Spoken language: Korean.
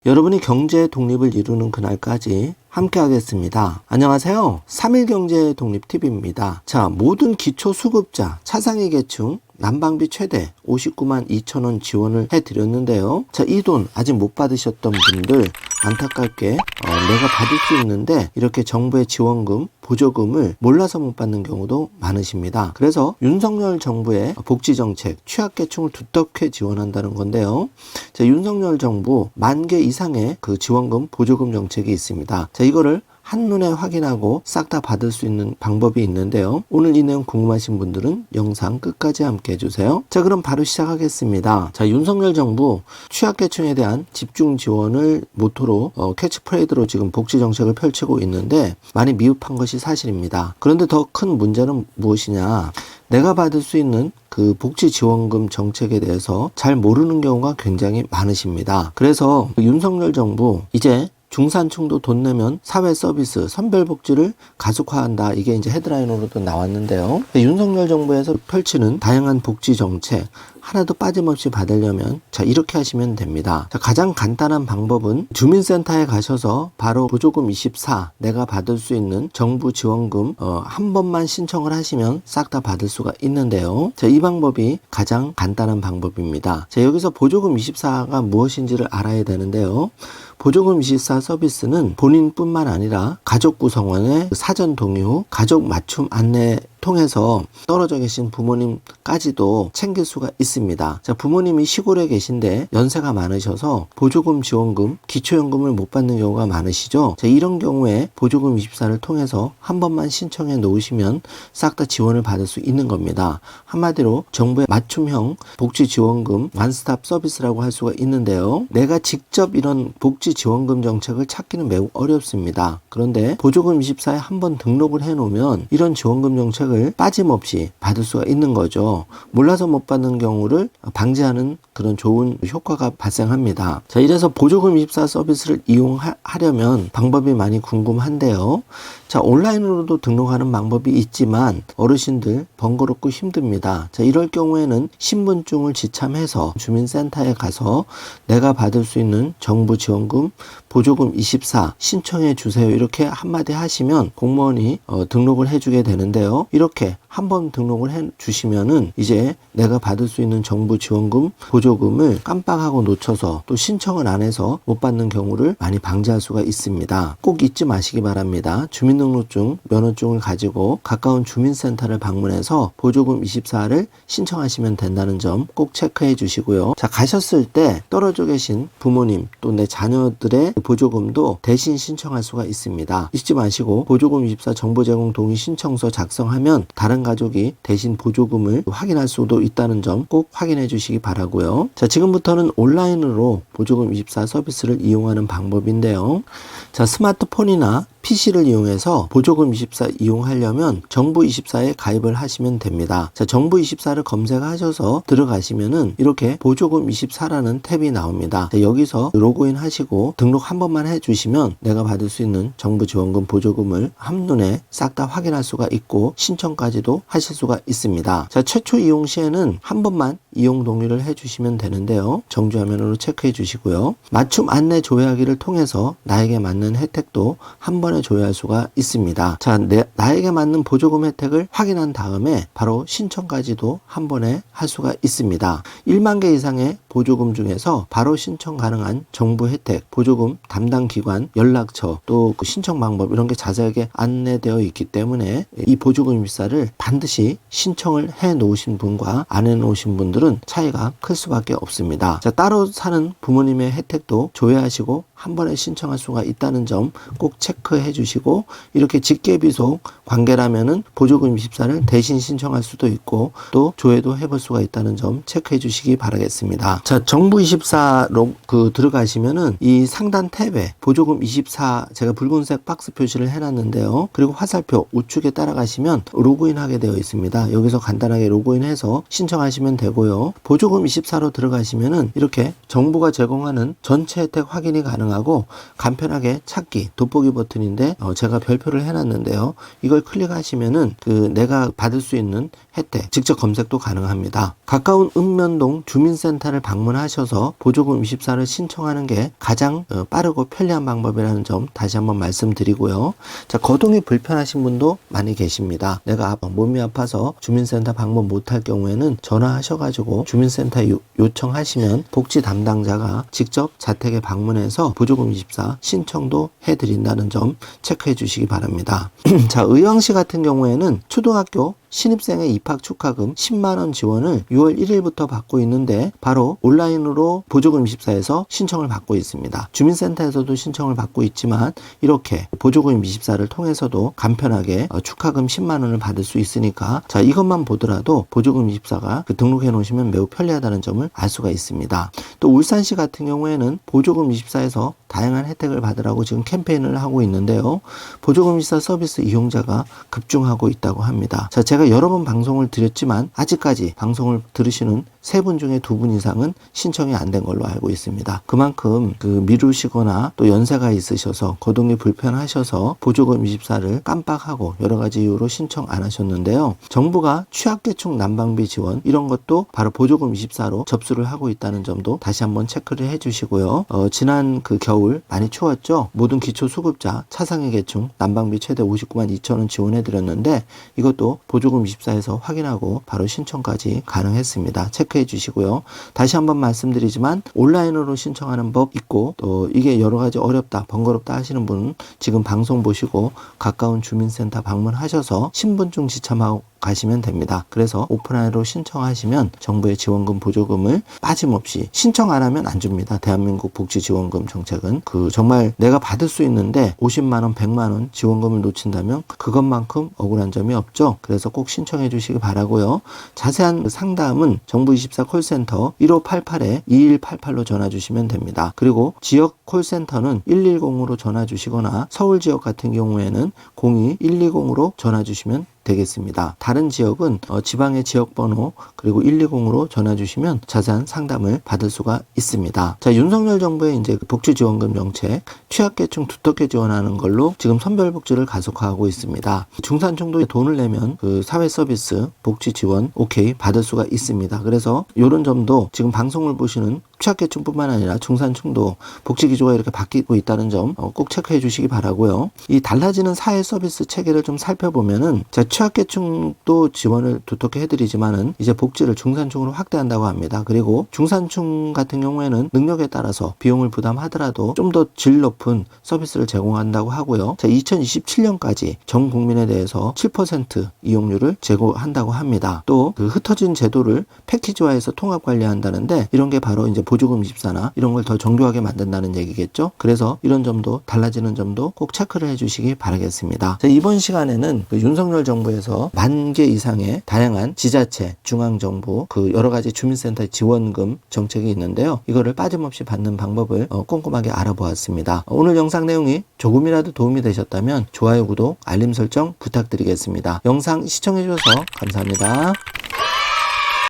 여러분이 경제 독립을 이루는 그날까지 함께 하겠습니다. 안녕하세요. 3일 경제 독립 TV입니다. 자, 모든 기초수급자, 차상위 계층 난방비 최대 59만 2천원 지원을 해드렸는데요. 자, 이 돈 아직 못 받으셨던 분들 안타깝게 내가 받을 수 있는데 이렇게 정부의 지원금, 보조금을 몰라서 못 받는 경우도 많으십니다. 그래서 윤석열 정부의 복지정책, 취약계층을 두텁게 지원한다는 건데요. 자, 윤석열 정부 10,000개 이상의 그 지원금, 보조금 정책이 있습니다. 자, 이거를 한눈에 확인하고 싹 다 받을 수 있는 방법이 있는데요. 오늘 이 내용 궁금하신 분들은 영상 끝까지 함께 해주세요. 자, 그럼 바로 시작하겠습니다. 자, 윤석열 정부 취약계층에 대한 집중 지원을 모토로 캐치프레이드로 지금 복지정책을 펼치고 있는데 많이 미흡한 것이 사실입니다. 그런데 더 큰 문제는 무엇이냐? 내가 받을 수 있는 그 복지지원금 정책에 대해서 잘 모르는 경우가 굉장히 많으십니다. 그래서 윤석열 정부 이제 중산층도 돈 내면 사회 서비스, 선별복지를 가속화한다. 이게 이제 헤드라인으로도 나왔는데요. 윤석열 정부에서 펼치는 다양한 복지 정책 하나도 빠짐없이 받으려면 자, 이렇게 하시면 됩니다. 자, 가장 간단한 방법은 주민센터에 가셔서 바로 보조금 24 내가 받을 수 있는 정부 지원금 한 번만 신청을 하시면 싹 다 받을 수가 있는데요. 자, 이 방법이 가장 간단한 방법입니다. 자, 여기서 보조금 24가 무엇인지를 알아야 되는데요. 보조금 24 서비스는 본인뿐만 아니라 가족 구성원의 사전 동의 후 가족 맞춤 안내 통해서 떨어져 계신 부모님까지도 챙길 수가 있습니다. 자, 부모님이 시골에 계신데 연세가 많으셔서 보조금 지원금, 기초연금을 못 받는 경우가 많으시죠. 자, 이런 경우에 보조금 24를 통해서 한 번만 신청해 놓으시면 싹 다 지원을 받을 수 있는 겁니다. 한마디로 정부의 맞춤형 복지지원금 원스톱 서비스라고 할 수가 있는데요. 내가 직접 이런 복지지원금 정책을 찾기는 매우 어렵습니다. 그런데 보조금 24에 한번 등록을 해 놓으면 이런 지원금 정책을 빠짐없이 받을 수가 있는 거죠. 몰라서 못 받는 경우를 방지하는 그런 좋은 효과가 발생합니다. 자, 이래서 보조금 24 서비스를 이용하려면 방법이 많이 궁금한데요. 자, 온라인으로도 등록하는 방법이 있지만 어르신들 번거롭고 힘듭니다. 자, 이럴 경우에는 신분증을 지참해서 주민센터에 가서 내가 받을 수 있는 정부 지원금, 보조금 24 신청해 주세요. 이렇게 한마디 하시면 공무원이 등록을 해주게 되는데요. 이렇게 한번 등록을 해 주시면은 이제 내가 받을 수 있는 정부 지원금, 보조금을 깜빡하고 놓쳐서 또 신청을 안 해서 못 받는 경우를 많이 방지할 수가 있습니다. 꼭 잊지 마시기 바랍니다. 주민등록증, 면허증을 가지고 가까운 주민센터를 방문해서 보조금 24를 신청하시면 된다는 점 꼭 체크해 주시고요. 자, 가셨을 때 떨어져 계신 부모님 또 내 자녀들의 보조금도 대신 신청할 수가 있습니다. 잊지 마시고 보조금 24 정보 제공 동의 신청서 작성하면 다른 가족이 대신 보조금을 확인할 수도 있다는 점 꼭 확인해 주시기 바라고요. 자, 지금부터는 온라인으로 보조금 24 서비스를 이용하는 방법인데요. 자, 스마트폰이나 PC를 이용해서 보조금 24 이용하려면 정부24에 가입을 하시면 됩니다. 자, 정부24를 검색하셔서 들어가시면은 이렇게 보조금 24라는 탭이 나옵니다. 자, 여기서 로그인 하시고 등록 한 번만 해주시면 내가 받을 수 있는 정부 지원금, 보조금을 한눈에 싹 다 확인할 수가 있고 신청까지도 하실 수가 있습니다. 자, 최초 이용 시에는 한 번만 이용 동의를 해주시면 되는데요. 정지 화면으로 체크해 주시고요. 맞춤 안내 조회하기를 통해서 나에게 맞는 혜택도 한 번에 조회할 수가 있습니다. 자, 나에게 맞는 보조금 혜택을 확인한 다음에 바로 신청까지도 한 번에 할 수가 있습니다. 1만 개 이상의 보조금 중에서 바로 신청 가능한 정부 혜택, 보조금 담당 기관, 연락처, 또 그 신청 방법 이런 게 자세하게 안내되어 있기 때문에 이 보조금 24를 반드시 신청을 해 놓으신 분과 안 해 놓으신 분들은 차이가 클 수밖에 없습니다. 자, 따로 사는 부모님의 혜택도 조회하시고 한 번에 신청할 수가 있다는 점 꼭 체크해 주시고 이렇게 직계비속 관계라면은 보조금 24를 대신 신청할 수도 있고 또 조회도 해볼 수가 있다는 점 체크해 주시기 바라겠습니다. 자, 정부24로 들어가시면은 이 상단 탭에 보조금 24 제가 붉은색 박스 표시를 해놨는데요. 그리고 화살표 우측에 따라가시면 로그인 하게 되어 있습니다. 여기서 간단하게 로그인해서 신청하시면 되고요. 보조금 24로 들어가시면은 이렇게 정부가 제공하는 전체 혜택 확인이 가능하고 간편하게 찾기 돋보기 버튼이 부분인데 제가 별표를 해놨는데요. 이걸 클릭하시면은 내가 받을 수 있는 혜택 직접 검색도 가능합니다. 가까운 읍면동 주민센터를 방문하셔서 보조금 24를 신청하는 게 가장 빠르고 편리한 방법이라는 점 다시 한번 말씀드리고요. 자, 거동이 불편하신 분도 많이 계십니다. 내가 몸이 아파서 주민센터 방문 못할 경우에는 전화하셔가지고 주민센터 요청하시면 복지 담당자가 직접 자택에 방문해서 보조금 24 신청도 해드린다는 점 체크해 주시기 바랍니다. 자, 의왕시 같은 경우에는 초등학교 신입생의 입학 축하금 10만원 지원을 6월 1일부터 받고 있는데 바로 온라인으로 보조금 24에서 신청을 받고 있습니다. 주민센터에서도 신청을 받고 있지만 이렇게 보조금 24를 통해서도 간편하게 축하금 10만원을 받을 수 있으니까 자, 이것만 보더라도 보조금 24가 등록해 놓으시면 매우 편리하다는 점을 알 수가 있습니다. 또 울산시 같은 경우에는 보조금 24에서 다양한 혜택을 받으라고 지금 캠페인을 하고 있는데요. 보조금 24 서비스 이용자가 급증하고 있다고 합니다. 자, 제가 여러 번 방송을 드렸지만 아직까지 방송을 들으시는 3분 중에 2분 이상은 신청이 안 된 걸로 알고 있습니다. 그만큼 미루시거나 또 연세가 있으셔서 거동이 불편하셔서 보조금 24를 깜빡하고 여러 가지 이유로 신청 안 하셨는데요. 정부가 취약계층 난방비 지원 이런 것도 바로 보조금 24로 접수를 하고 있다는 점도 다시 한번 체크를 해주시고요. 지난 겨울 많이 추웠죠. 모든 기초수급자 차상위 계층 난방비 최대 59만 2천원 지원해드렸는데 이것도 보조금 24에서 확인하고 바로 신청까지 가능했습니다. 체크해 주시고요. 다시 한번 말씀드리지만 온라인으로 신청하는 법 있고 또 이게 여러 가지 어렵다 번거롭다 하시는 분은 지금 방송 보시고 가까운 주민센터 방문하셔서 신분증 지참하고 가시면 됩니다. 그래서 오프라인으로 신청하시면 정부의 지원금 보조금을 빠짐없이 신청 안 하면 안 줍니다. 대한민국 복지지원금 정책은 정말 내가 받을 수 있는데 50만원 100만원 지원금을 놓친다면 그것만큼 억울한 점이 없죠. 그래서 꼭 신청해 주시기 바라고요. 자세한 상담은 정부24 콜센터 1588-2188로 전화 주시면 됩니다. 그리고 지역 콜센터는 110으로 전화 주시거나 서울 지역 같은 경우에는 02-120으로 전화 주시면 되겠습니다. 다른 지역은 지방의 지역번호 그리고 120으로 전화 주시면 자세한 상담을 받을 수가 있습니다. 자, 윤석열 정부의 이제 복지지원금 정책 취약계층 두텁게 지원하는 걸로 지금 선별복지를 가속화하고 있습니다. 중산층도 돈을 내면 사회서비스 복지지원 오케이 받을 수가 있습니다. 그래서 이런 점도 지금 방송을 보시는 취약계층뿐만 아니라 중산층도 복지기조가 이렇게 바뀌고 있다는 점 꼭 체크해 주시기 바라고요. 이 달라지는 사회서비스 체계를 좀 살펴보면은 취약계층도 지원을 두텁게 해드리지만은 이제 복지를 중산층으로 확대한다고 합니다. 그리고 중산층 같은 경우에는 능력에 따라서 비용을 부담하더라도 좀 더 질 높은 서비스를 제공한다고 하고요. 자, 2027년까지 전 국민에 대해서 7% 이용률을 제공한다고 합니다. 또 흩어진 제도를 패키지화해서 통합 관리한다는데 이런 게 바로 이제 보조금 24나 이런 걸 더 정교하게 만든다는 얘기겠죠. 그래서 이런 점도 달라지는 점도 꼭 체크를 해주시기 바라겠습니다. 자, 이번 시간에는 윤석열 정부에서 10,000개 이상의 다양한 지자체, 중앙정부 여러 가지 주민센터 지원금 정책이 있는데요. 이거를 빠짐없이 받는 방법을 꼼꼼하게 알아보았습니다. 오늘 영상 내용이 조금이라도 도움이 되셨다면 좋아요, 구독, 알림 설정 부탁드리겠습니다. 영상 시청해 주셔서 감사합니다.